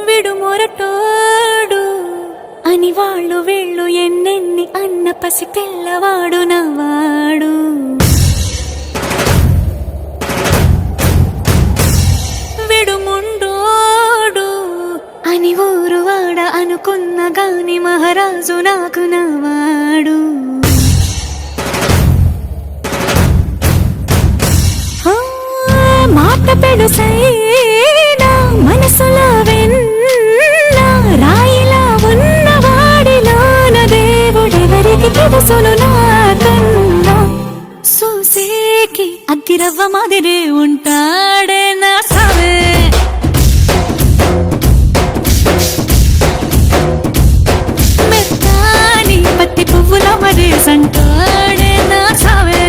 విడు మొరటోడు అని వాళ్ళు వీళ్ళు ఎన్నెన్ని అన్న పసి పిల్లవాడు నవ్వాడు. విడు ముండోడు అని ఊరు వాడ అనుకున్న గాని మహారాజు నాకు నవ్వాడు. మాట పెడుసైనా మనసులో వెన్న రాయిలా ఉన్నవాడిలోన దేవుడెవరికి తెలుసును నాకన్నా. సూసేకి అగ్గిరవ్వ మాదిరి ఉంటాడే నా సావే. మెత్తాని పత్తి పువ్వుల మరి సంటాడే నా సావే.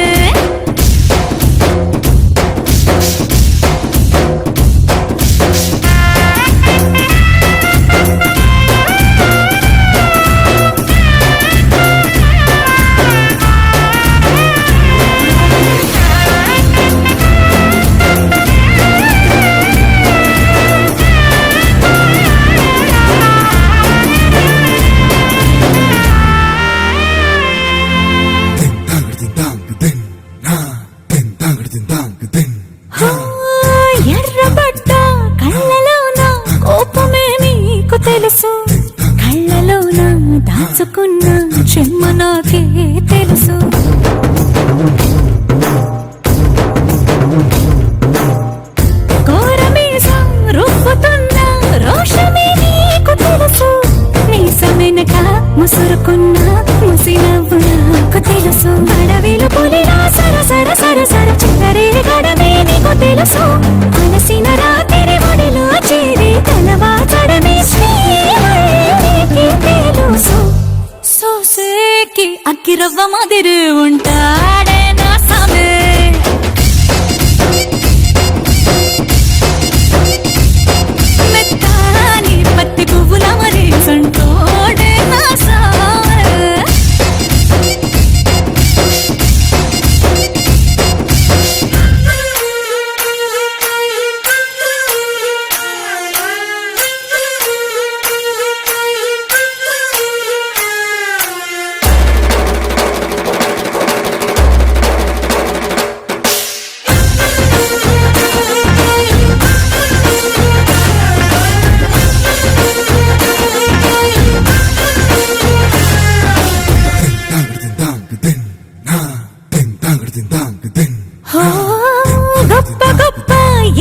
ఎర్రబడ్డ కళ్ళలోన కోపమే నీకు తెలుసు, కళ్ళలోన దాచుకున్న చెమ్మ నాకే తెలుసు. కోరమీసం రుబ్బుతున్న రోషమే నీకు తెలుసు, మీసమెనక ముసురుకున్న ముసినవ్వు నాకు తెలుసు. అడవిలు పులిలా సరసర సరసర చిల్లరే గడమే నీకు తెలుసు, అలసిన రాత్రి ఒడిలో చేరి తలవాచడమే శ్రీకి తెలుసు. సోసేకి అగ్గిరవ్వ మాదిరి ఉంటాడే నా సామే. మెత్తాని పత్తి పువ్వుల మరి సంటోడే నా సామే. గొప్ప గొప్ప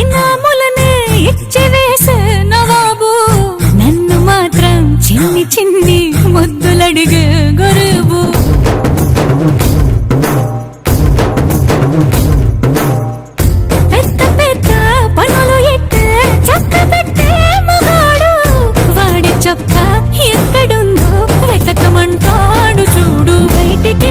ఇనాములనే ఇచ్చి వేసే నవాబు, నన్ను మాత్రం చిన్ని చిన్ని ముద్దులడిగే గురువు. పెద్ద పెద్ద పనులు ఎట్టే చక్క పెట్టే మగాడు, వాడి చొక్క ఎక్కడుందో వెతకమంటాడు చూడు. బయటికి